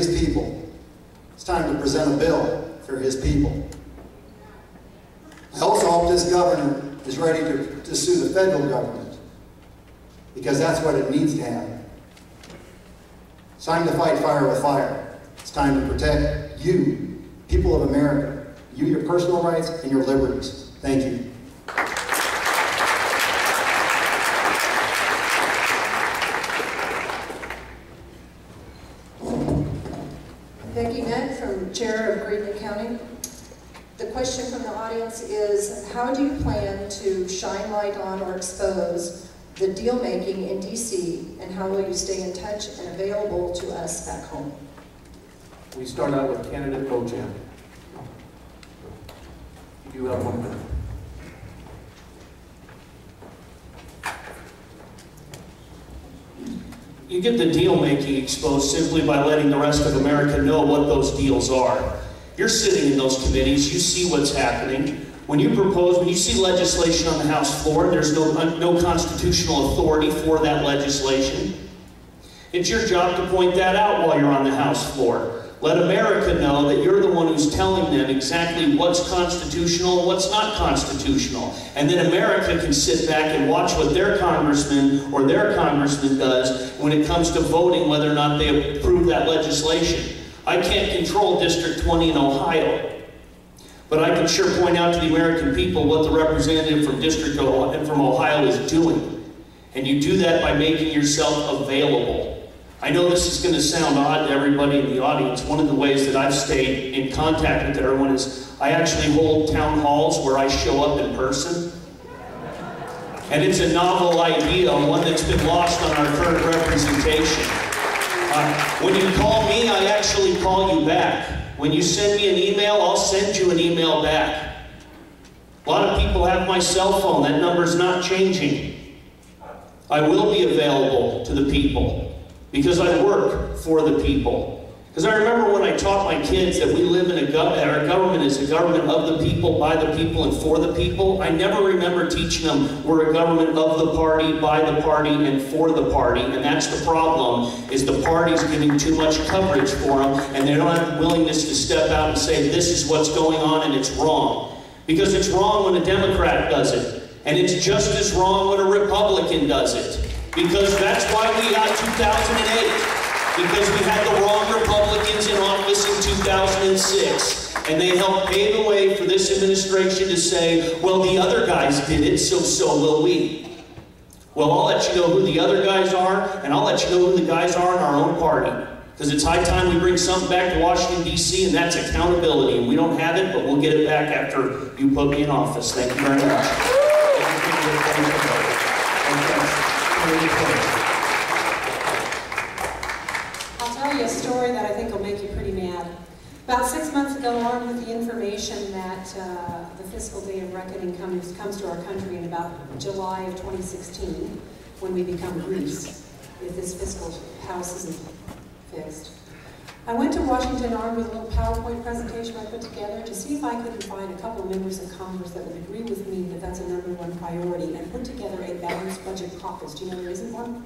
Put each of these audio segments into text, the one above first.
his people. It's time to present a bill for his people. I also hope this governor is ready to sue the federal government, because that's what it needs to happen. It's time to fight fire with fire. It's time to protect you, people of America, your personal rights and your liberties. Thank you. From Chair of Greenwood County. The question from the audience is, how do you plan to shine light on or expose the deal making in DC, and how will you stay in touch and available to us back home? We start out with candidate Bojan. You have 1 minute. You get the deal-making exposed simply by letting the rest of America know what those deals are. You're sitting in those committees, you see what's happening. When you see legislation on the House floor, there's no constitutional authority for that legislation. It's your job to point that out while you're on the House floor. Let America know that you're the one who's telling them exactly what's constitutional and what's not constitutional. And then America can sit back and watch what their congressman or their congressman does when it comes to voting whether or not they approve that legislation. I can't control District 20 in Ohio, but I can sure point out to the American people what the representative from Ohio is doing. And you do that by making yourself available. I know this is going to sound odd to everybody in the audience. One of the ways that I've stayed in contact with everyone is I actually hold town halls where I show up in person. And it's a novel idea, one that's been lost on our current representation. When you call me, I actually call you back. When you send me an email, I'll send you an email back. A lot of people have my cell phone. That number's not changing. I will be available to the people, because I work for the people. Because I remember when I taught my kids that we live in our government is a government of the people, by the people, and for the people. I never remember teaching them we're a government of the party, by the party, and for the party. And that's the problem, is the party's giving too much coverage for them, and they don't have the willingness to step out and say this is what's going on and it's wrong. Because it's wrong when a Democrat does it, and it's just as wrong when a Republican does it. Because that's why we got 2008. Because we had the wrong Republicans in office in 2006. And they helped pave the way for this administration to say, well, the other guys did it, so will we. Well, I'll let you know who the other guys are, and I'll let you know who the guys are in our own party. Because it's high time we bring something back to Washington, D.C., and that's accountability. And we don't have it, but we'll get it back after you put me in office. Thank you very much. I'll tell you a story that I think will make you pretty mad. About 6 months ago, armed with the information that the fiscal day of reckoning comes to our country in about July of 2016, when we become Greece, if this fiscal house isn't fixed. I went to Washington armed with a little PowerPoint presentation I put together to see if I couldn't find a couple of members of Congress that would agree with me that that's a #1 priority, and put together a balanced budget caucus. Do you know there isn't one?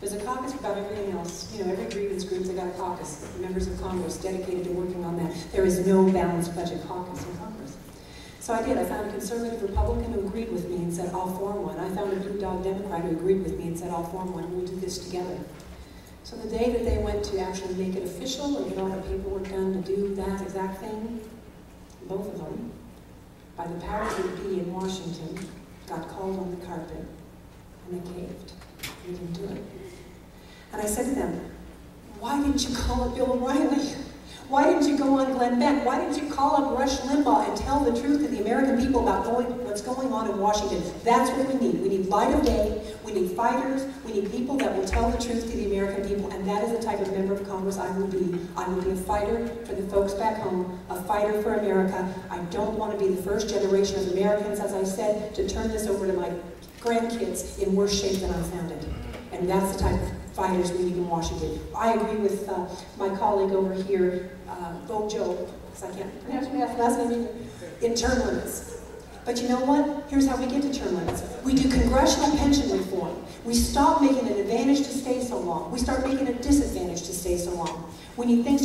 There's a caucus for about everything else. You know, every grievance group, they got a caucus. Members of Congress dedicated to working on that. There is no balanced budget caucus in Congress. So I did. I found a conservative Republican who agreed with me and said, I'll form one. I found a blue dog Democrat who agreed with me and said, I'll form one. We'll do this together. So the day that they went to actually make it official and get all the paperwork done to do that exact thing, both of them, by the powers that be in Washington, got called on the carpet, and they caved. We didn't do it. And I said to them, why didn't you call up Bill O'Reilly? Why didn't you go on Glenn Beck? Why didn't you call up Rush Limbaugh and tell the truth to the American people about what's going on in Washington? That's what we need. We need light of day. We need fighters. We need people that will tell the truth to the American people. And that is the type of member of Congress I will be. I will be a fighter for the folks back home, a fighter for America. I don't want to be the first generation of Americans, as I said, to turn this over to my grandkids in worse shape than I found it. And that's the type of fighters we need in Washington. I agree with my colleague over here, Bojo, because I can't pronounce my last name either, in term limits. But you know what? Here's how we get to term limits. We do congressional pension reform. We stop making an advantage to stay so long. We start making a disadvantage to stay so long. We need things